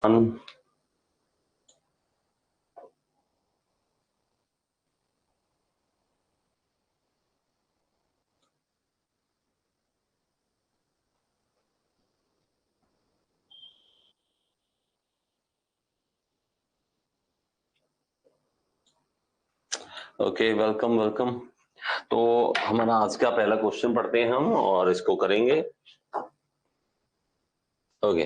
Okay, welcome welcome. तो हमारा आज का पहला क्वेश्चन पढ़ते हैं हम और इसको करेंगे। Okay,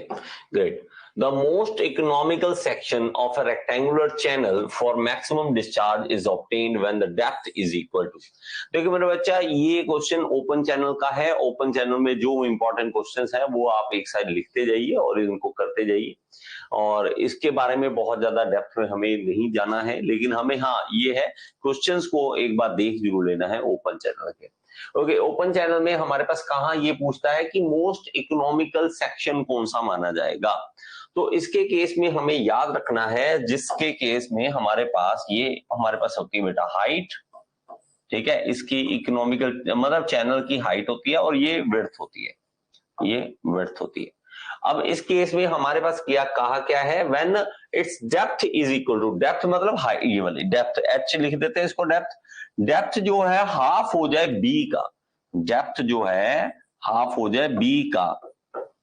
great. The most economical section of a rectangular channel for maximum discharge is obtained when the depth is equal to। देखिए मेरा बच्चा, ये क्वेश्चन ओपन चैनल का है। ओपन चैनल में जो इंपॉर्टेंट क्वेश्चंस हैं वो आप एक साइड लिखते जाइए और इनको करते जाइए। और इसके बारे में बहुत ज्यादा डेप्थ में हमें नहीं जाना है, लेकिन हमें हाँ ये है, क्वेश्चंस को एक बार देख जरूर लेना है ओपन चैनल के। ओके, ओपन चैनल में हमारे पास कहाँ ये पूछता है कि मोस्ट इकोनॉमिकल सेक्शन कौन सा माना जाएगा। तो इसके केस में हमें याद रखना है, जिसके केस में हमारे पास होती है बेटा हाइट। ठीक है, इसकी इकोनॉमिकल मतलब चैनल की हाइट होती है और ये विड्थ होती है, ये विड्थ होती है। अब इस केस में हमारे पास कहा क्या है, when its depth is equal to, depth मतलब हाइट, ये वाली डेप्थ एच लिख देते हैं इसको। डेप्थ जो है हाफ हो जाए बी का, डेप्थ जो है हाफ हो जाए बी का,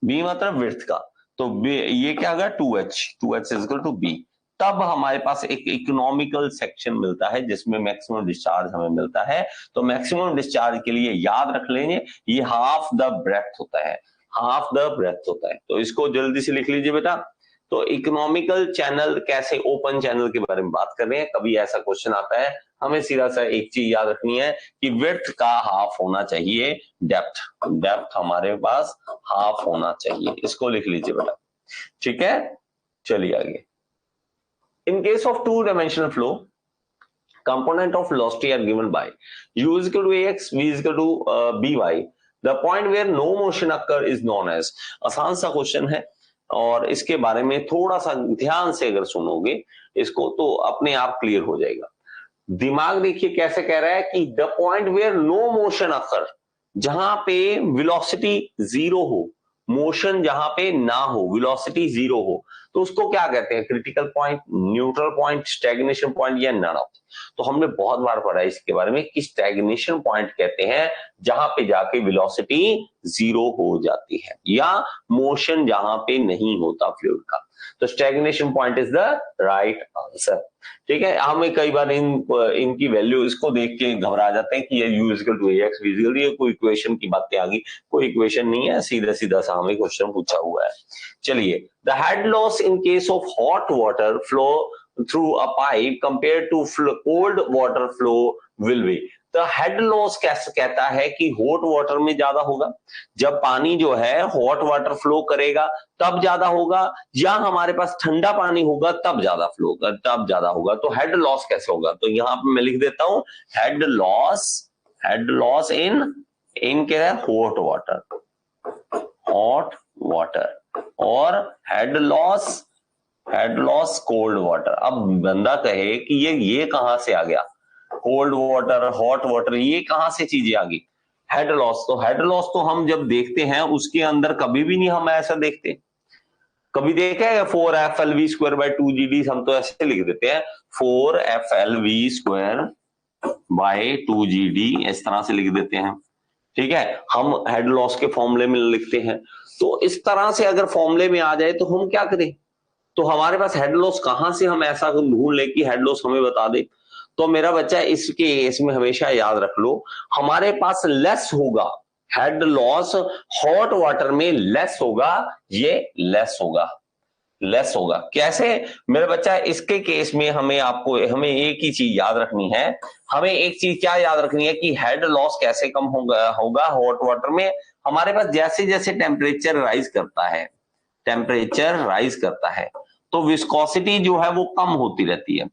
बी मतलब विड्थ का। तो ये क्या होगा 2h is equal to be. तब हमारे पास एक इकोनॉमिकल सेक्शन मिलता है जिसमें मैक्सिमम डिस्चार्ज हमें मिलता है। तो मैक्सिमम डिस्चार्ज के लिए याद रख लेंगे ये हाफ द ब्रेथ होता है, हाफ द ब्रेथ होता है। तो इसको जल्दी से लिख लीजिए बेटा। तो इकोनॉमिकल चैनल कैसे, ओपन चैनल के बारे में बात कर रहे हैं। कभी ऐसा क्वेश्चन आता है, हमें सीधा सा एक चीज याद रखनी है कि विड्थ का हाफ होना चाहिए डेप्थ, डेप्थ हमारे पास हाफ होना चाहिए। इसको लिख लीजिए बेटा, ठीक है। चलिए आगे। इन case of two dimensional flow, component of velocity are given by u is equal to ax, v is equal to by, the point where no motion occur is known as। आसान सा क्वेश्चन है और इसके बारे में थोड़ा सा ध्यान से अगर सुनोगे इसको तो अपने आप क्लियर हो जाएगा। दिमाग देखिए कैसे कह रहा है कि the point where no motion occur, जहां पे वेलोसिटी जीरो हो, मोशन जहां पे ना हो, वेलोसिटी जीरो हो, तो उसको क्या कहते हैं, critical point, neutral point, stagnation point या नन ऑफ। तो हमने बहुत बार पढ़ा है इसके बारे में कि स्टैग्नेशन पॉइंट कहते हैं जहां पे जाके वेलोसिटी जीरो हो जाती है या मोशन जहां पे नहीं होता फ्लूइड का। तो stagnation point is the right answer. ठीक है, हमें कई बार इनकी वैल्यू इसको देख के घबरा जाते हैं कि ये u equal to ax, v equal, ये कोई इक्वेशन की बातें आ गई। कोई इक्वेशन नहीं है, सीधा सीधा सा हमें क्वेश्चन पूछा हुआ है। चलिए, the head loss in case of hot water flow through a pipe compare to cold water flow will be. तो हेड लॉस कैसे कहता है कि हॉट वाटर में ज्यादा होगा, जब पानी जो है हॉट वाटर फ्लो करेगा तब ज्यादा होगा, या हमारे पास ठंडा पानी होगा तब ज्यादा फ्लो होगा, तब ज्यादा होगा। तो हेड लॉस कैसे होगा, तो यहां पे मैं लिख देता हूं हेड लॉस इन क्या है, हॉट वाटर और हेड लॉस कोल्ड वाटर। अब बंदा कहे कि ये कहां से आ गया, कोल्ड वाटर, हॉट वाटर, ये कहां से चीजें आ गई। हेड लॉस तो हम जब देखते हैं उसके अंदर कभी भी नहीं हम ऐसा देखते। कभी देखा है 4FLV² by 2GD, हम तो ऐसे लिख देते हैं 4FLV² by 2GD, इस तरह से लिख देते हैं। ठीक है, हम हेड लॉस के फॉर्मूले में लिखते हैं। तो इस तरह से अगर फॉर्मूले में आ जाए तो हम क्या करें, तो हमारे पास हेड लॉस कहां से हम ऐसा ढूंढ ले कि हेड लॉस हमें बता दे। तो मेरा बच्चा इसमें हमेशा याद रख लो, हमारे पास लेस होगा, हेड लॉस हॉट वाटर में लेस होगा, ये लेस होगा कैसे मेरे बच्चा, इसके केस में हमें एक ही चीज याद रखनी है। हमें एक चीज क्या याद रखनी है कि हेड लॉस कैसे कम होगा हॉट वाटर में। हमारे पास जैसे जैसे टेम्परेचर राइज करता है तो विस्कोसिटी जो है वो कम होती रहती है।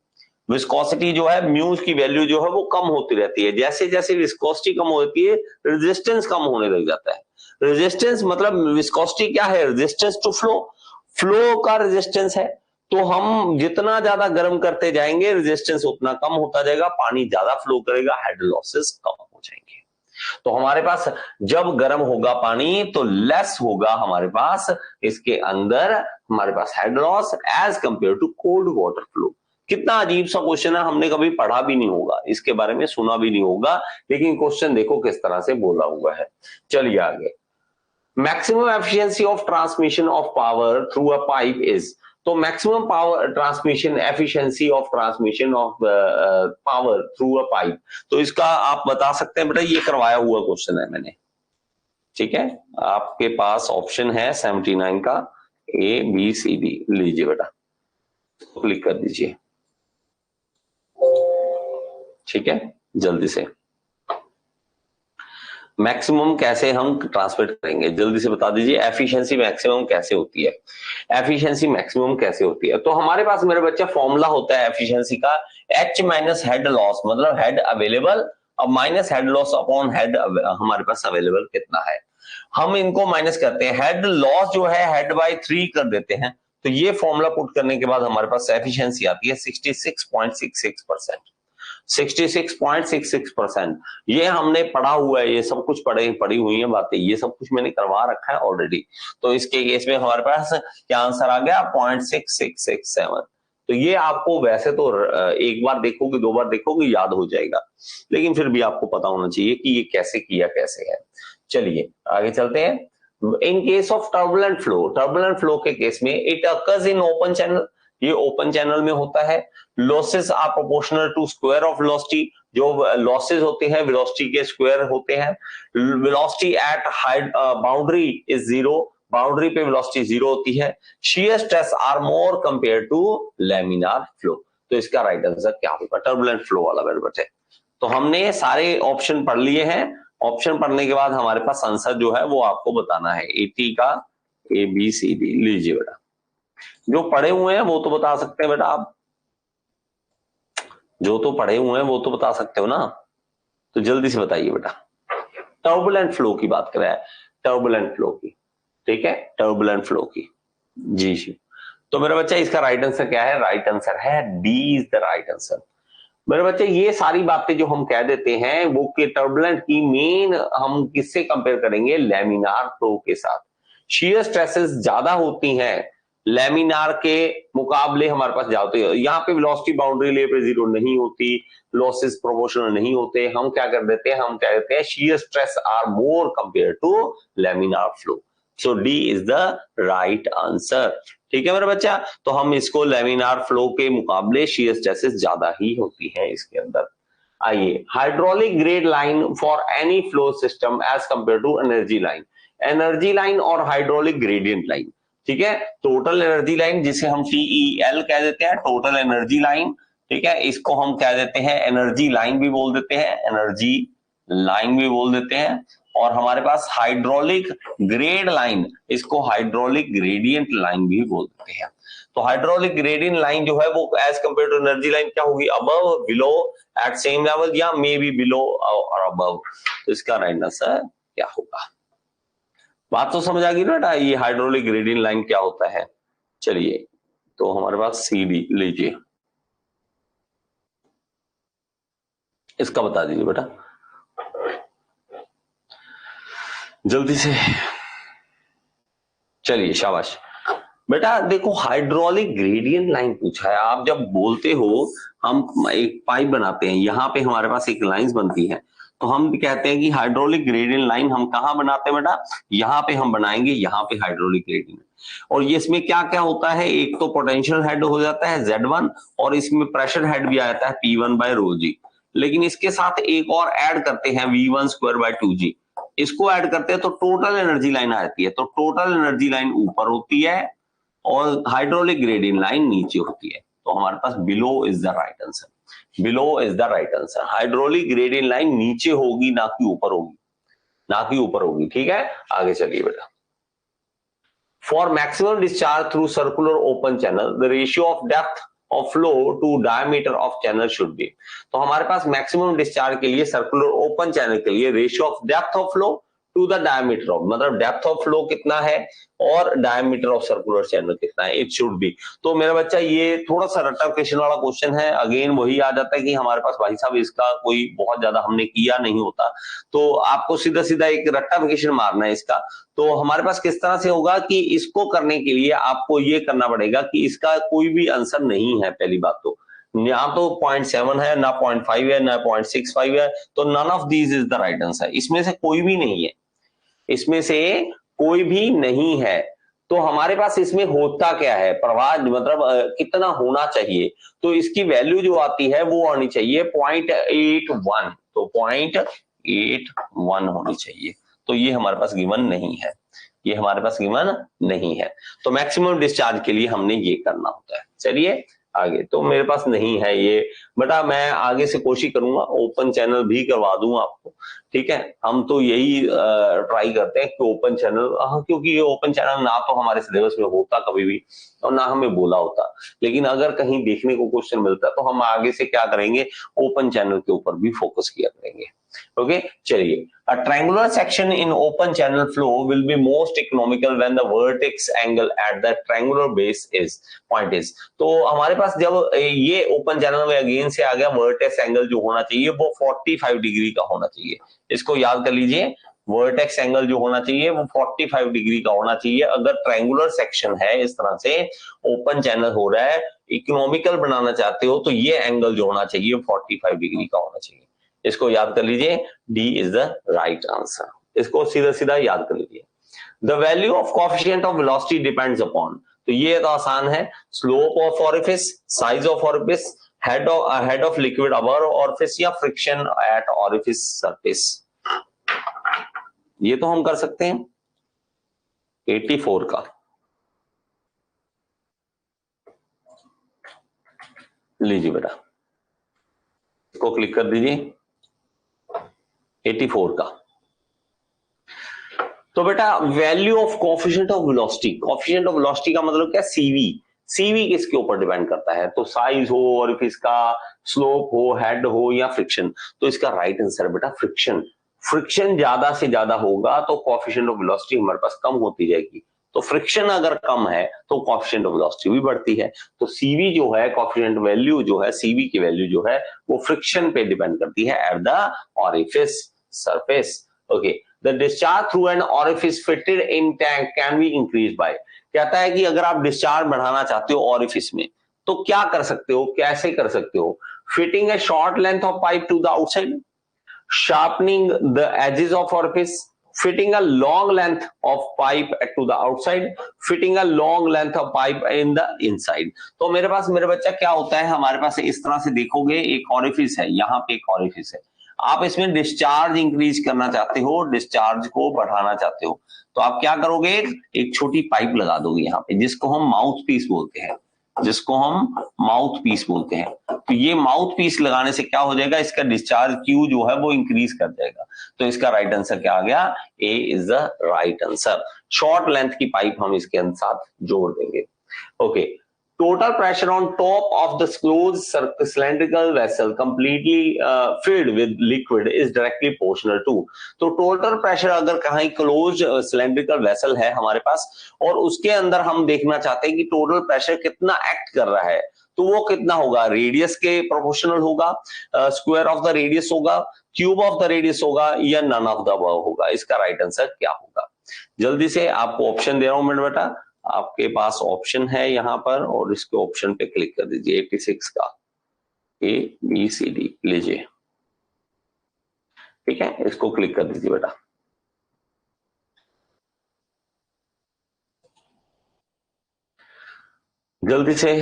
विस्कोसिटी जो है, म्यू की वैल्यू जो है वो कम होती रहती है। जैसे जैसे विस्कोसिटी कम होती है रेजिस्टेंस कम होने लग जाता है। रेजिस्टेंस मतलब विस्कोसिटी क्या है, रेजिस्टेंस टू फ्लो का रेजिस्टेंस है। तो हम जितना ज्यादा गर्म करते जाएंगे रेजिस्टेंस उतना कम होता जाएगा, पानी ज्यादा फ्लो करेगा, हेड लॉसेस कम हो जाएंगे। तो हमारे पास जब गर्म होगा पानी तो लेस होगा हमारे पास इसके अंदर हमारे पास head loss as compare to cold water flow. कितना अजीब सा क्वेश्चन है, हमने कभी पढ़ा भी नहीं होगा, इसके बारे में सुना भी नहीं होगा, लेकिन क्वेश्चन देखो किस तरह से बोला हुआ है। चलिए आगे, maximum efficiency of transmission of power through a pipe is, तो maximum power transmission efficiency of transmission of power through a pipe, तो इसका आप बता सकते हैं बेटा, ये करवाया हुआ क्वेश्चन है मैंने, ठीक है। आपके पास ऑप्शन है 79 का ए बी सी डी, लीजिए बेटा क्लिक कर दीजिए, ठीक है। जल्दी से मैक्सिमम कैसे हम ट्रांसमिट करेंगे, जल्दी से बता दीजिए, एफिशिएंसी मैक्सिमम कैसे होती है, एफिशिएंसी मैक्सिमम कैसे होती है। तो हमारे पास मेरे बच्चा फॉर्मूला होता है एफिशिएंसी का, एच माइनस हेड लॉस, मतलब हेड अवेलेबल अब minus head loss upon head हमारे पास अवेलेबल कितना है, हम इनको माइनस करते हैं, हेड लॉस जो है हेड बाय 3 कर देते हैं, तो ये फॉर्मूला पुट करने के बाद हमारे पास एफिशिएंसी आती है 66.66%। 66.66%, ये हमने पढ़ा हुआ है, ये सब कुछ पढ़ी हुई है बातें, ये सब कुछ मैंने करवा रखा है ऑलरेडी। तो इसके केस में हमारे पास क्या आंसर आ गया 0.6667। तो ये आपको वैसे तो एक बार देखोगे दो बार देखोगे याद हो जाएगा, लेकिन फिर भी आपको पता होना चाहिए कि ये कैसे किया कैसे है। चलिए आगे चलते हैं। In case of turbulent flow के केस में it occurs in open channel, ये ओपन चैनल में होता है। Losses are proportional to square of velocity, जो लॉसेस होते हैं वेलोसिटी के स्क्वायर होते हैं। Velocity at height boundary is zero, boundary पे वेलोसिटी जीरो होती है। Shear stress are more compare to laminar flow, तो इसका राइट आंसर क्या होगा, टर्बुलेंट फ्लो वाला मेरे बच्चे। तो हमने सारे ऑप्शन पढ़ लिए हैं, ऑप्शन पढ़ने के बाद हमारे पास आंसर जो है वो आपको बताना है 80 का ए बी सी डी, लीजिए बेटा, जो पढ़े हुए हैं वो तो बता सकते हैं बेटा, आप जो तो पढ़े हुए हैं वो तो बता सकते हो ना, तो जल्दी से बताइए बेटा। टर्बुलेंट फ्लो की बात कर रहा है, टर्बुलेंट फ्लो की, ठीक है, टर्बुलेंट फ्लो की, जी जी। तो मेरा बच्चा इसका राइट आंसर क्या है, राइट आंसर है D is the right answer. मेरे बच्चे ये सारी बातें जो हम कह देते हैं वो कि टर्बुलेंट की मेन हम किससे कंपेयर करेंगे, लैमिनार फ्लो के साथ। शियर स्ट्रेसेस ज्यादा होती हैं लैमिनार के मुकाबले, हमारे पास जाते हैं यहाँ पे वेलोसिटी बाउंड्री ले पे जीरो नहीं होती, लॉसेस प्रोपोर्शनल नहीं होते, हम क्या कर देते हैं, हम कह देते हैं shear stress are more compare to laminar flow. So D is the right answer, ठीक है मेरा बच्चा। तो हम इसको लैमिनार फ्लो के मुकाबले शियर स्ट्रेसेस ज्यादा ही होती है इसके अंदर। आइए, hydraulic grade line for any flow system as compare to energy line, energy line और हाइड्रोलिक ग्रेडियंट लाइन, ठीक है। टोटल एनर्जी लाइन जिसे हम TEL कह देते हैं, टोटल एनर्जी लाइन, ठीक है, इसको हम कह देते हैं एनर्जी लाइन भी बोल देते हैं, एनर्जी लाइन भी बोल देते हैं। और हमारे पास हाइड्रोलिक ग्रेड लाइन, इसको हाइड्रोलिक ग्रेडियंट लाइन भी बोल देते हैं। तो हाइड्रोलिक ग्रेडियंट लाइन जो है वो as compare to energy line क्या होगी, above, below, at same level या मे बी बिलो और अबव। तो इसका राइट आंसर क्या होगा, बात तो समझ आ गई बेटा, ये हाइड्रोलिक ग्रेडियंट लाइन क्या होता है। चलिए, तो हमारे पास CD लीजिए, इसका बता दीजिए बेटा जल्दी से। चलिए शाबाश बेटा, देखो हाइड्रोलिक ग्रेडियंट लाइन पूछा है, आप जब बोलते हो हम एक पाइप बनाते हैं, यहाँ पे हमारे पास एक लाइंस बनती है, तो हम कहते हैं कि हाइड्रोलिक ग्रेडियंट लाइन हम कहाँ बनाते हैं बेटा, यहाँ पे हम बनाएंगे, यहाँ पे हाइड्रोलिक ग्रेडियंट। और ये इसमें क्या क्या होता है, एक तो पोटेंशियल हेड हो जाता है Z1 और इसमें प्रेशर हेड भी आ जाता है P1 बाय रो जी, लेकिन इसके साथ एक और ऐड करते हैं V1 स्क्वायर बाय 2G, इसको ऐड करते हैं तो टोटल एनर्जी लाइन आ जाती है। तो टोटल एनर्जी लाइन ऊपर होती है और हाइड्रोलिक ग्रेडियंट लाइन नीचे होती है, तो हमारे पास below is the right answer, below is the right answer. Hydraulic gradient line नीचे होगी ना कि ऊपर होगी, ना कि ऊपर होगी, ठीक है। आगे चलिए बेटा, for maximum discharge through circular open channel the ratio of depth of flow to diameter of channel should be. तो हमारे पास मैक्सिमम डिस्चार्ज के लिए सर्कुलर ओपन चैनल के लिए ratio of depth of flow to the diameter of, मतलब depth of flow कितना है और डायमीटर ऑफ सर्कुलर चैनल कितना है, इट शुड बी। तो मेरा बच्चा ये थोड़ा सा रट्टाफिकेशन वाला क्वेश्चन है, अगेन वही आ जाता है कि हमारे पास भाई साहब इसका कोई बहुत ज्यादा हमने किया नहीं होता, तो आपको सीधा सीधा एक रट्टाफिकेशन मारना है इसका। तो हमारे पास किस तरह से होगा कि इसको करने के लिए आपको ये करना पड़ेगा कि इसका कोई भी आंसर नहीं है, पहली बात तो यहाँ तो 0.7 है ना 0.5 है ना 0.65 है, तो none of these is the right answer, इसमें से कोई भी नहीं है, इसमें से कोई भी नहीं है। तो हमारे पास इसमें होता क्या है, प्रवाह मतलब कितना होना चाहिए, तो इसकी वैल्यू जो आती है वो आनी चाहिए 0.81, तो 0.81 होनी चाहिए। तो ये हमारे पास गिवन नहीं है, ये हमारे पास गिवन नहीं है। तो मैक्सिमम डिस्चार्ज के लिए हमने ये करना होता है। चलिए आगे, तो मेरे पास नहीं है ये बेटा, मैं आगे से कोशिश करूंगा ओपन चैनल भी करवा दूंगा आपको, ठीक है। हम तो यही ट्राई करते हैं कि ओपन चैनल, हाँ, क्योंकि ये ओपन चैनल ना तो हमारे सिलेबस में होता कभी भी और ना हमें बोला होता, लेकिन अगर कहीं देखने को क्वेश्चन मिलता तो हम आगे से क्या करेंगे, ओपन चैनल के ऊपर भी फोकस किया करेंगे। ओके चलिए, a triangular section in open channel flow will be most economical when the vertex angle at the triangular base is point is। तो हमारे पास जब ये ओपन चैनल में अगेन से आ गया, वर्टेक्स एंगल जो होना चाहिए वो 45 डिग्री का होना चाहिए, इसको याद कर लीजिए, वर्टेक्स एंगल जो होना चाहिए वो 45 डिग्री का होना चाहिए। अगर ट्रायंगुलर सेक्शन है, इस तरह से ओपन चैनल हो रहा है, इकोनॉमिकल बनाना चाहते हो, तो ये एंगल जो होना चाहिए 45 डिग्री का होना चाहिए, इसको याद कर लीजिए, D is the right answer, इसको सीधा सीधा याद कर लीजिए। The value of coefficient of velocity depends upon, तो ये तो आसान है, slope of orifice, size of orifice, head of liquid our orifice या फ्रिक्शन एट ऑरिफिस सरफेस, ये तो हम कर सकते हैं। 84 का लीजिए बेटा, इसको क्लिक कर दीजिए, 84 का। तो बेटा value of coefficient of velocity, coefficient of velocity का मतलब क्या, सीवी, सीवी किसके ऊपर डिपेंड करता है, तो साइज हो और if इसका स्लोप हो, हेड हो या फ्रिक्शन, तो इसका राइट आंसर बेटा फ्रिक्शन। फ्रिक्शन ज्यादा से ज्यादा होगा तो कोएफिशिएंट ऑफ वेलोसिटी हमारे पास कम होती जाएगी, तो फ्रिक्शन अगर कम है तो कोएफिशिएंट ऑफ वेलोसिटी भी बढ़ती है। तो सीवी जो है, कोएफिशिएंट वैल्यू जो है, सीवी की वैल्यू जो है वो फ्रिक्शन पे डिपेंड करती है at the orifice surface. Okay, the discharge through an orifice fitted in tank can be increase by, कहता है कि अगर आप डिस्चार्ज बढ़ाना चाहते हो ऑरिफिस में तो क्या कर सकते हो, कैसे कर सकते हो, fitting a short length of pipe to the outside, sharpening the edges of orifice, fitting a long length of pipe to the outside, fitting a long length of pipe in the inside। तो मेरे पास मेरे बच्चा क्या होता है, हमारे पास इस तरह से देखोगे, एक ऑरिफिस है, यहाँ पे एक ऑरिफिस है, आप इसमें डिस्चार्ज इंक्रीज करना चाहते हो, डिस्चार्ज को बढ़ाना चाहते हो, तो आप क्या करोगे, एक छोटी पाइप लगा दोगे यहाँ पे, जिसको हम माउथ पीस बोलते हैं, जिसको हम माउथ पीस बोलते हैं। तो ये माउथ पीस लगाने से क्या हो जाएगा, इसका डिस्चार्ज क्यू जो है वो इंक्रीज कर जाएगा। तो इसका राइट आंसर क्या आ गया, A is the right answer. Short length की पाइप हम इसके साथ जोड़ देंगे। Okay, total pressure on top of the closed cylindrical vessel completely filled with liquid is directly proportional to, तो टोटल प्रेशर अगर कहीं क्लोज सिलेंड्रिकल वेसल है हमारे पास और उसके अंदर हम देखना चाहते हैं कि टोटल प्रेशर कितना एक्ट कर रहा है, तो वो कितना होगा, रेडियस के प्रोपोर्शनल होगा, स्क्वायर ऑफ द रेडियस होगा, क्यूब ऑफ द रेडियस होगा या नन ऑफ द अबव होगा, इसका राइट आंसर क्या होगा। जल्दी से आपको ऑप्शन दे रहा हूं मैं बेटा, आपके पास ऑप्शन है यहाँ पर और इसके ऑप्शन पे क्लिक कर दीजिए, 86 का ए बी सी डी लीजिए, ठीक है, इसको क्लिक कर दीजिए बेटा। जल्दी से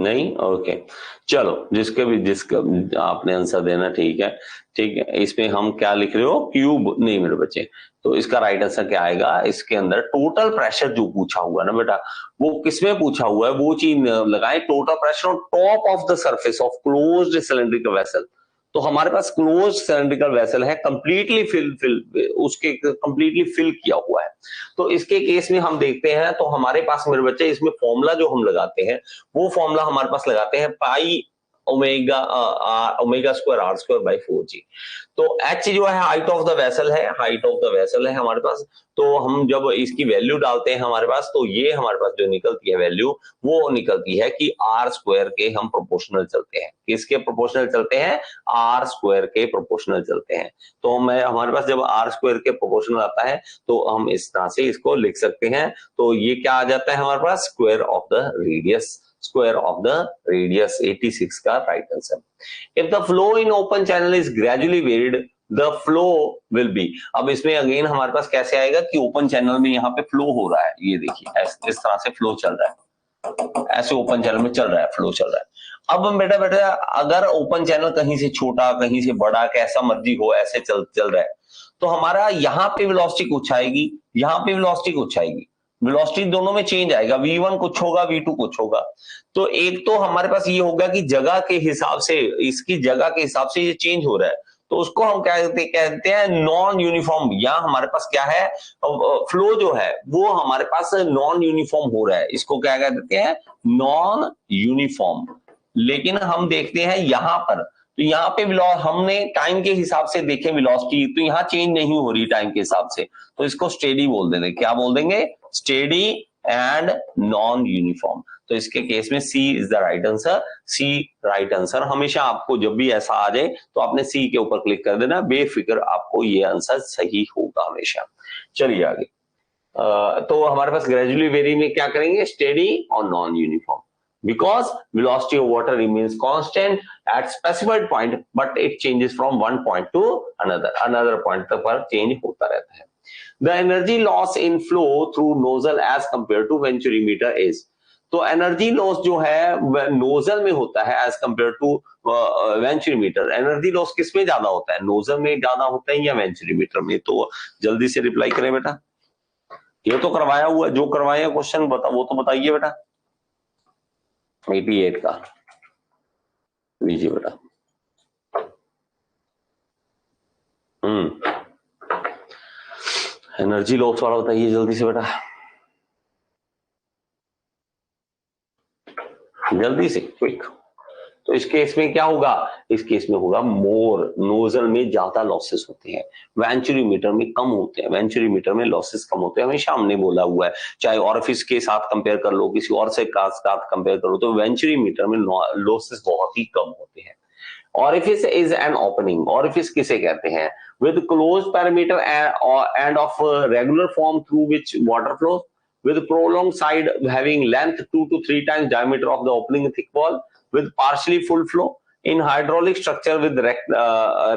नहीं, ओके चलो, जिसका आपने आंसर देना, ठीक है ठीक है। इसमें हम क्या लिख रहे हो, क्यूब नहीं मेरे बच्चे। तो इसका राइट आंसर क्या आएगा, इसके अंदर टोटल प्रेशर जो पूछा हुआ है ना बेटा, वो किसमें पूछा हुआ है, वो चीज लगाए, total pressure on top of the surface of closed cylindrical vessel. तो हमारे पास क्लोज सिलेंड्रिकल वेसल है, कंप्लीटली फिल उसके कंप्लीटली फिल किया हुआ है। तो इसके केस में हम देखते हैं, तो हमारे पास मेरे बच्चे इसमें फॉर्मूला जो हम लगाते हैं, वो फॉर्मूला हमारे पास लगाते हैं pi omega omega square r square by 4g। तो एच जो है हाइट ऑफ द वेसल है, हाइट ऑफ द वेसल है हमारे पास। तो हम जब इसकी वैल्यू डालते हैं हमारे पास, तो ये हमारे पास जो निकलती है वैल्यू, वो निकलती है कि आर स्क्वायर के हम प्रोपोर्शनल चलते हैं। किसके प्रोपोर्शनल चलते हैं, आर स्क्वायर के प्रोपोर्शनल चलते हैं। तो मैं हमारे पास जब आर स्क्वायर के प्रोपोर्शनल आता है, तो हम इस तरह से इसको लिख सकते हैं। तो ये क्या आ जाता है हमारे पास, square of the radius, square of the radius 86 का right answer. If the flow in open channel is gradually varied, the flow will be. अब इसमें अगेन हमारे पास कैसे आएगा कि ओपन चैनल में यहाँ पे फ्लो हो रहा है, ये देखिए इस तरह से फ्लो चल रहा है, ऐसे ओपन चैनल में चल रहा है, फ्लो चल रहा है। अब बेटा बेटा अगर ओपन चैनल कहीं से छोटा कहीं से बड़ा कैसा मर्जी हो, ऐसे चल रहा है, तो हमारा यहाँ पे वेलोसिटी कुछ आएगी, यहाँ पे वेलोसिटी कुछ आएगी, वेलोसिटी दोनों में चेंज आएगा, v1 कुछ होगा, v2 कुछ होगा। तो एक तो हमारे पास ये होगा कि जगह के हिसाब से, इसकी जगह के हिसाब से ये चेंज हो रहा है, तो उसको हम कहते हैं नॉन यूनिफॉर्म। या हमारे पास क्या है, फ्लो जो है वो हमारे पास नॉन यूनिफॉर्म हो रहा है, इसको क्या कहते हैं, नॉन यूनिफॉर्म। लेकिन हम देखते हैं यहाँ पर, तो यहाँ पे हमने टाइम के हिसाब से देखे वेलोसिटी, तो यहाँ चेंज नहीं हो रही टाइम के हिसाब से, तो इसको स्टेडी बोल देंगे। क्या बोल देंगे, स्टेडी एंड नॉन यूनिफॉर्म। तो इसके केस में C is the right answer, C right answer. हमेशा आपको जब भी ऐसा आ जाए तो आपने सी के ऊपर क्लिक कर देना, बेफिक्र आपको ये आंसर सही होगा हमेशा। चलिए आगे। तो हमारे पास ग्रेजुअली वेरी में क्या करेंगे, स्टेडी और non uniform. Because velocity of water remains constant at specified point, but it changes from one point to another point पर change होता रहता है। The energy loss in flow through nozzle as compared to venturimeter is, तो energy loss जो है nozzle में होता है as compare to venturimeter. Energy loss किस में ज्यादा होता है, नोजल में ज्यादा होता है या वेंचुरीमीटर में? तो जल्दी से रिप्लाई करें बेटा, ये तो करवाया हुआ, जो करवाया क्वेश्चन बता वो तो बताइए बेटा। 88 का लीजिए बेटा। एनर्जी लॉस वाला बताइए जल्दी से बेटा, जल्दी से क्विक। तो इस केस में क्या होगा, इस केस में होगा मोर, नोजल में ज्यादा लॉसेस होते हैं, वेंचुरीमीटर में कम होते हैं। वेंचुरीमीटर में लॉसेस कम होते हैं, हमेशा हमने बोला हुआ है, चाहे ऑरिफिस के साथ कंपेयर कर लो, किसी और से साथ कंपेयर करो, तो वेंचुरीमीटर में लॉसेस बहुत ही कम होते हैं। Orifice is an opening, orifice किसे कहते हैं, with close parameter end of regular form through which water flows, with prolonged side having length 2 to 3 times diameter of the opening thick wall, with partially full flow in hydraulic structure with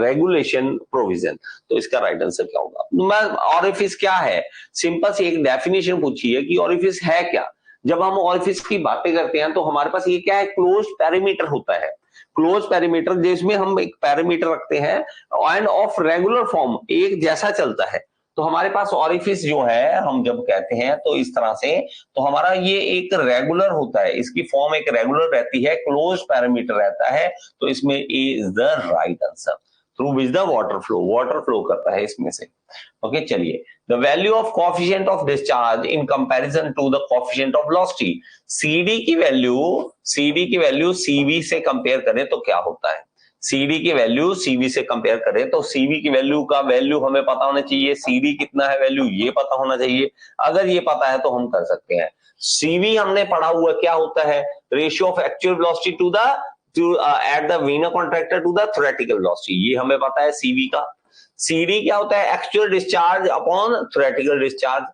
regulation provision। तो इसका right answer क्या होगा? Orifice क्या है, simple सी एक definition पूछी है कि ऑरिफिस है क्या। जब हम ऑरिफिस की बातें करते हैं तो हमारे पास ये क्या है, क्लोज पैरामीटर होता है। क्लोज पैरामीटर जिसमें हम एक पैरामीटर रखते हैं एंड ऑफ रेगुलर फॉर्म, एक जैसा चलता है। तो हमारे पास ऑरिफिस जो है हम जब कहते हैं तो इस तरह से, तो हमारा ये एक रेगुलर होता है, इसकी फॉर्म एक रेगुलर रहती है, क्लोज पैरामीटर रहता है। तो इसमें A is the right answer, through which the water flow करता है इसमें से। ओके चलिए, the value of coefficient of discharge in comparison to the coefficient of velocity, CD की वैल्यू सीवी से कंपेयर करें तो क्या होता है, सीडी की वैल्यू सीवी से कंपेयर करें तो सीवी की वैल्यू का वैल्यू हमें पता होना चाहिए, सीडी कितना है वैल्यू ये पता होना चाहिए। अगर ये पता है तो हम कर सकते हैं। सीवी हमने पढ़ा हुआ क्या होता है, ratio of actual velocity to the at the vena contracta to the theoretical velocity, ये हमें पता है सीवी का। सीडी क्या होता है, actual discharge upon theoretical discharge.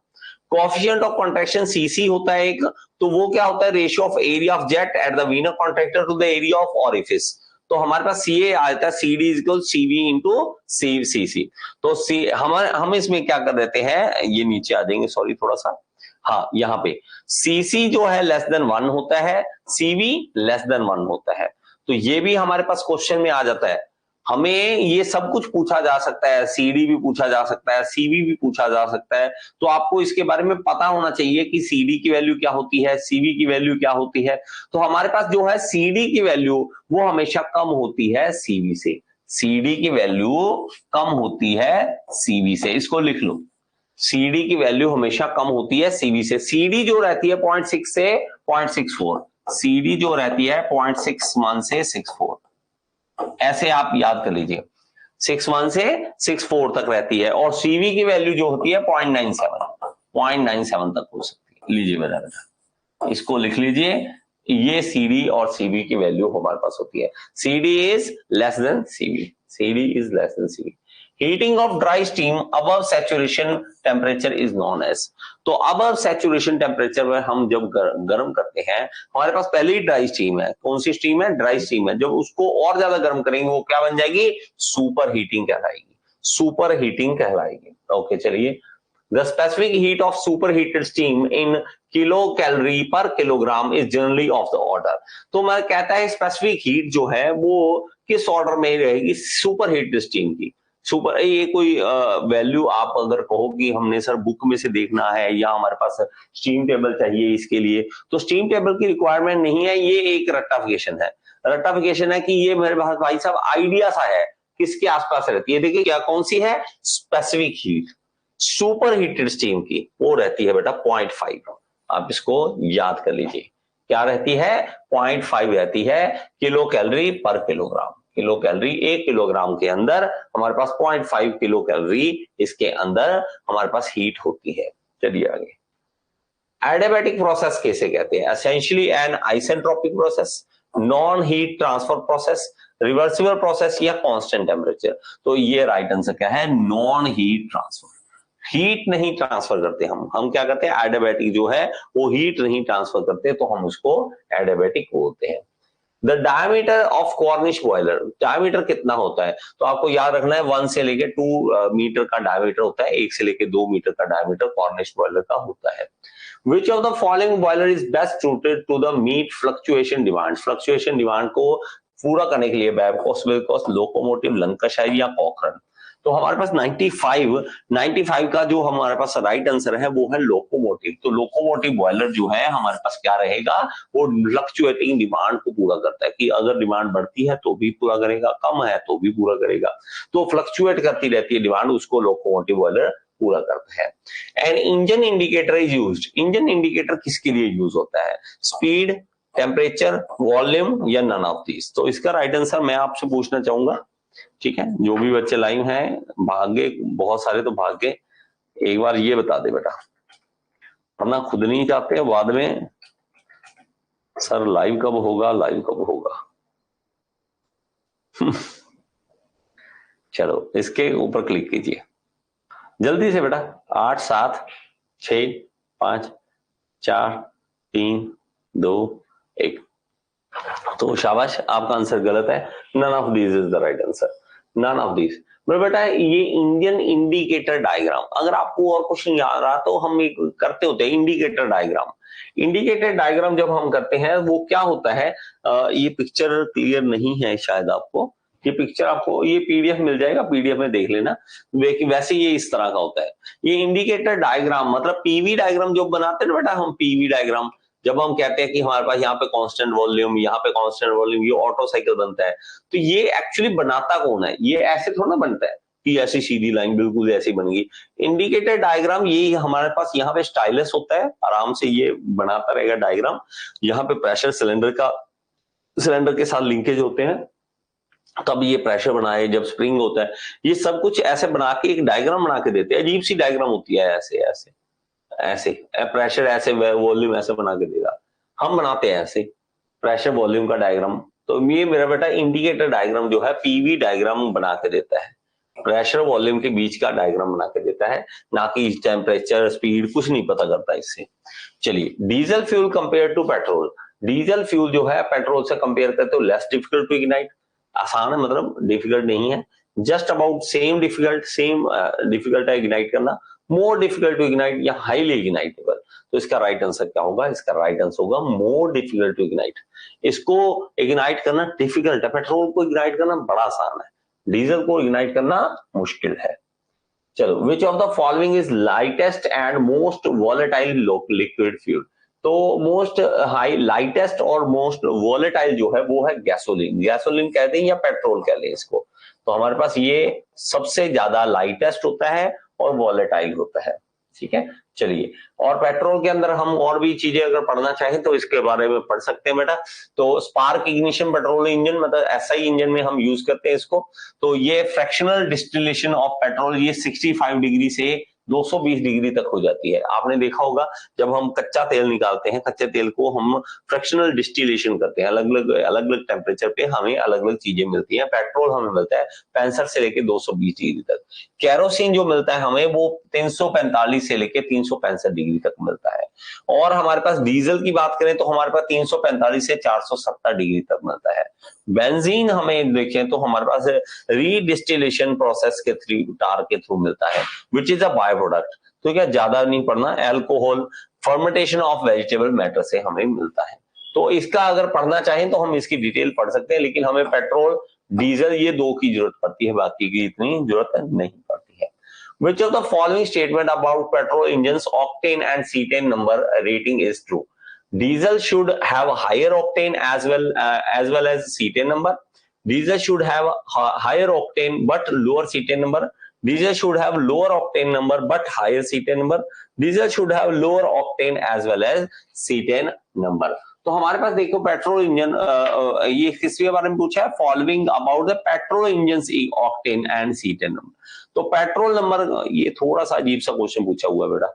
Coefficient of contraction CC होता है एक, तो वो क्या होता है, ratio of area of jet at the vena contracta to the area of orifice. तो हमारे पास सी ए आता है, C D equal C V into C C. तो सी हम इसमें क्या कर देते हैं, ये नीचे आ जाएंगे, सॉरी थोड़ा सा हाँ यहाँ पे सीसी जो है लेस देन 1 होता है, सीवी लेस देन 1 होता है। तो ये भी हमारे पास क्वेश्चन में आ जाता है। हमें ये सब कुछ पूछा जा सकता है, सीडी भी पूछा जा सकता है, सीवी भी पूछा जा सकता है। तो आपको इसके बारे में पता होना चाहिए कि सीडी की वैल्यू क्या होती है, सीवी की वैल्यू क्या होती है। तो हमारे पास जो है सीडी की वैल्यू वो हमेशा कम होती है सीवी से। सीडी की वैल्यू कम होती है सीवी से, इसको लिख लो। सीडी की वैल्यू हमेशा कम होती है सीवी से। सीडी जो रहती है 0.6 से 0.64, सीडी जो रहती है 0.61 से 64, ऐसे आप याद कर लीजिए। 61 से 64 तक रहती है। और सीवी की वैल्यू जो होती है 0.97 तक हो सकती है। लीजिए बेटा, इसको लिख लीजिए। ये सीडी और सीवी की वैल्यू हमारे पास होती है। CD is less than CV, CD is less than CV. Heating of dry steam above saturation temperature is known as. तो अबव सैचुरेशन टेम्परेचर में हम जब गर्म करते हैं, हमारे पास पहले ही ड्राई स्टीम है। कौन सी स्टीम है? ड्राई स्टीम है। जब उसको और ज्यादा गर्म करेंगे वो क्या बन जाएगी? सुपर हीटिंग कहलाएगी, सुपर हीटिंग कहलाएगी। ओके चलिए, the specific heat of superheated steam in kilocalorie per kilogram is generally of the order। तो मैं कहता है स्पेसिफिक हीट जो है वो किस ऑर्डर में रहेगी? सुपर हीटेड स्टीम की। सुपर, ये कोई वैल्यू आप अगर कहो कि हमने सर बुक में से देखना है या हमारे पास स्टीम टेबल चाहिए इसके लिए, तो स्टीम टेबल की रिक्वायरमेंट नहीं है। ये एक रट्टाफिकेशन है, रट्टाफिकेशन है कि ये मेरे पास भाई साहब आइडिया सा है किसके आसपास रहती है। देखिए क्या कौन सी है? Specific heat super heated steam की वो रहती है बेटा 0.5। आप इसको याद कर लीजिए, क्या रहती है? 0.5 रहती है किलो कैलोरी पर किलोग्राम। किलो कैलोरी, 1 किलोग्राम के अंदर हमारे पास 0.5 किलो कैलोरी इसके अंदर हमारे पास हीट होती है। चलिए आगे, एडियाबैटिक प्रोसेस कैसे कहते हैं? Essentially an isentropic process, non heat transfer process, reversible process या कांस्टेंट टेम्परेचर। तो ये राइट आंसर क्या है? Non heat transfer. हीट नहीं ट्रांसफर करते हम क्या करते हैं? एडियाबैटिक जो है वो हीट नहीं ट्रांसफर करते, तो हम उसको एडियाबैटिक बोलते हैं। The diameter of Cornish boiler, diameter कितना होता है? तो आपको याद रखना है 1 से लेके 2 मीटर का डायमीटर होता है, 1 से लेके 2 मीटर का डायमीटर कॉर्निश बॉयलर का होता है। Which of the following boiler is best suited to the meet fluctuation demand? Fluctuation demand को पूरा करने के लिए बैबकॉस, विल्कोस, लोकोमोटिव, लंकाशायर या कॉकरन। तो हमारे पास 95 का जो हमारे पास राइट आंसर है वो है लोकोमोटिव। तो लोकोमोटिव बॉयलर जो है हमारे पास क्या रहेगा? वो फ्लक्चुएटिंग डिमांड को पूरा करता है कि अगर डिमांड बढ़ती है तो भी पूरा करेगा, कम है तो भी पूरा करेगा। तो फ्लक्चुएट करती रहती है डिमांड, उसको लोकोमोटिव बॉयलर पूरा करता है। And engine indicator is used, engine indicator किसके लिए यूज होता है? स्पीड, टेम्परेचर, वॉल्यूम या नन ऑफ दीस। तो इसका राइट आंसर मैं आपसे पूछना चाहूंगा, ठीक है, जो भी बच्चे लाइव हैं, भागे बहुत सारे तो भागे, एक बार ये बता दे बेटा, वरना खुद नहीं चाहते बाद में सर लाइव कब होगा, लाइव कब होगा। चलो इसके ऊपर क्लिक कीजिए जल्दी से बेटा। 8 7 6 5 4 3 2 1। तो शाबाश, आपका आंसर गलत है। None of these is the right answer, none of these. बेटा ये इंडियन इंडिकेटर डायग्राम, अगर आपको और क्वेश्चन याद रहा तो हम एक करते होते हैं इंडिकेटर डायग्राम। इंडिकेटर डायग्राम जब हम करते हैं वो क्या होता है, ये पिक्चर क्लियर नहीं है शायद आपको, ये पिक्चर आपको ये पीडीएफ मिल जाएगा, पीडीएफ में देख लेना। वैसे ये इस तरह का होता है। ये इंडिकेटर डायग्राम मतलब पीवी डायग्राम जो बनाते हैं ना बेटा हम, पीवी डायग्राम जब हम कहते हैं कि हमारे पास यहाँ पे कांस्टेंट वॉल्यूम, यहाँ पे कांस्टेंट वॉल्यूम, ये ऑटो साइकिल बनता है, तो ये एक्चुअली बनाता कौन है? ये ऐसे थोड़ा ना बनता है कि ऐसी सीधी लाइन बिल्कुल ऐसी बन गई। इंडिकेटर डायग्राम ये हमारे पास यहाँ पे स्टाइलस होता है, आराम से ये बनाता रहेगा डायग्राम। यहाँ पे प्रेशर सिलेंडर के साथ लिंकेज होते हैं, तब ये प्रेशर बनाए, जब स्प्रिंग होता है, ये सब कुछ ऐसे बना के एक डायग्राम बना के देते हैं। अजीब सी डायग्राम होती है, ऐसे ऐसे ऐसे, प्रेशर ऐसे, वॉल्यूम ऐसे बना के देगा। हम बनाते हैं ऐसे प्रेशर वॉल्यूम का डायग्राम। तो ये मेरा बेटा इंडिकेटर डायग्राम जो है पीवी डायग्राम बना के देता है, प्रेशर वॉल्यूम के बीच का डायग्राम बना के देता है, ना कि टेम्परेचर स्पीड कुछ नहीं पता करता इससे। चलिए, diesel fuel compare to petrol, diesel fuel जो है पेट्रोल से कंपेयर करते हो लेस डिफिकल्ट टू इग्नाइट, आसान है मतलब डिफिकल्ट नहीं है, जस्ट अबाउट सेम डिफिकल्ट है इग्नाइट करना। मोर डिफिकल्ट टू इग्नाइट या हाईली इग्नाइटेबल। तो इसका राइट आंसर क्या होगा? इसका राइट आंसर होगा मोर डिफिकल्ट टू इग्नाइट। इसको इग्नाइट करना डिफिकल्ट है, पेट्रोल को इग्नाइट करना बड़ा आसान है, डीजल को इग्नाइट करना मुश्किल है। चलो, विच of the following is lightest and most volatile liquid fuel? तो मोस्ट हाई लाइटेस्ट और मोस्ट वॉलेटाइल जो है वो है गैसोलीन। गैसोलीन कहते हैं या पेट्रोल कह लें इसको। तो हमारे पास ये सबसे ज्यादा लाइटेस्ट होता है और वॉलेटाइल होता है, ठीक है। चलिए, और पेट्रोल के अंदर हम और भी चीजें अगर पढ़ना चाहें तो इसके बारे में पढ़ सकते हैं बेटा। तो स्पार्क इग्निशन पेट्रोल इंजन, मतलब एसआई इंजन में हम यूज करते हैं इसको। तो ये फ्रैक्शनल डिस्टिलेशन ऑफ पेट्रोल, ये 65 डिग्री से 220 डिग्री तक हो जाती है। आपने देखा होगा जब हम कच्चा तेल निकालते हैं, कच्चे तेल को हम फ्रैक्शनल डिस्टिलेशन करते हैं, अलग अलग टेम्परेचर पे हमें अलग अलग चीजें मिलती हैं। पेट्रोल हमें मिलता है 65 से लेके 220 डिग्री तक। केरोसिन जो मिलता है हमें वो 345 से लेके 365 डिग्री तक मिलता है। और हमारे पास डीजल की बात करें तो हमारे पास 345 से 470 डिग्री तक मिलता है। बेंजीन हमें देखें तो हमारे पास रीडिस्टिलेशन प्रोसेस के थ्रू टार के थ्रू मिलता है, which is a by product. तो क्या ज्यादा नहीं पढ़ना, alcohol fermentation of vegetable matter से हमें मिलता है। तो इसका अगर पढ़ना चाहें तो हम इसकी डिटेल पढ़ सकते हैं, लेकिन हमें पेट्रोल डीजल ये दो की जरूरत पड़ती है, बाकी की इतनी जरूरत नहीं पड़ती है। Which of the following statement about petrol engines octane and cetane number rating is true? Diesel should have higher octane as well as cetane number. Diesel should have higher octane but lower cetane number. Diesel should have lower octane number but higher cetane number. Diesel should have lower octane as well as cetane number. तो हमारे पास देखो petrol engine, ये किसके बारे में पूछा है? Following about the petrol engine octane and cetane number. तो पेट्रोल नंबर, ये थोड़ा सा अजीब सा क्वेश्चन पूछा हुआ है बेटा,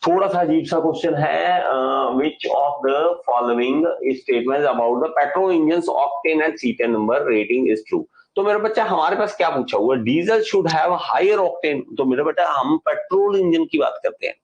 थोड़ा सा अजीब सा क्वेश्चन है। Which of the following statements about the petrol engine octane and cetane number rating is true? तो मेरा बच्चा हमारे पास क्या पूछा हुआ है? Diesel should have higher octane. तो मेरा बेटा हम पेट्रोल इंजन की बात करते हैं।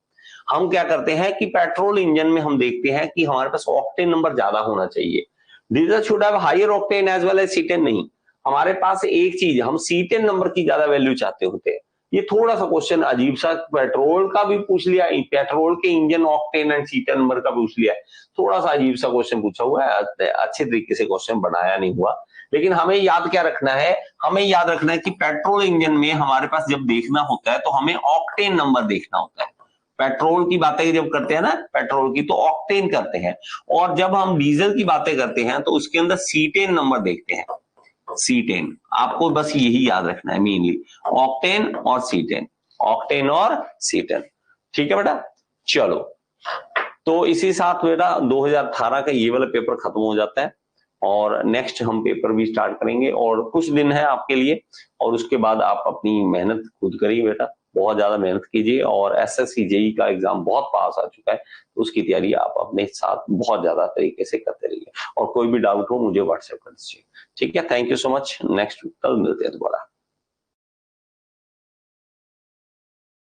हम क्या करते हैं कि पेट्रोल इंजन में हम देखते हैं कि हमारे पास ऑक्टेन नंबर ज्यादा होना चाहिए। Diesel should have higher octane as well as cetane नहीं, हमारे पास एक चीज, हम सीटेन नंबर की ज्यादा वैल्यू चाहते होते हैं। ये थोड़ा सा क्वेश्चन अजीब सा, पेट्रोल का भी पूछ लिया, पेट्रोल के engine octane and cetane number का पूछ लिया, थोड़ा सा अजीब सा क्वेश्चन पूछा हुआ है, अच्छे तरीके से क्वेश्चन बनाया नहीं हुआ। लेकिन हमें याद क्या रखना है? हमें याद रखना है कि पेट्रोल इंजन में हमारे पास जब देखना होता है तो हमें ऑक्टेन नंबर देखना होता है। पेट्रोल की बातें जब करते हैं ना, पेट्रोल की, तो ऑक्टेन करते हैं, और जब हम डीजल की बातें करते हैं तो उसके अंदर सीटेन नंबर देखते हैं। सीटेन, आपको बस यही याद रखना है मेनली, ऑक्टेन और सीटेन, ऑक्टेन और सीटेन, ठीक है बेटा। चलो, तो इसी साथ बेटा 2018 का ये वाला पेपर खत्म हो जाता है और नेक्स्ट हम पेपर भी स्टार्ट करेंगे, और कुछ दिन है आपके लिए, और उसके बाद आप अपनी मेहनत खुद करिए बेटा, बहुत ज्यादा मेहनत कीजिए। और एसएससी जेई का एग्जाम बहुत पास आ चुका है, तो उसकी तैयारी आप अपने साथ बहुत ज्यादा तरीके से करते रहिए, और कोई भी डाउट हो मुझे व्हाट्सएप कर दीजिए, ठीक है। Thank you so much, next कल मिलते हैं दोबारा।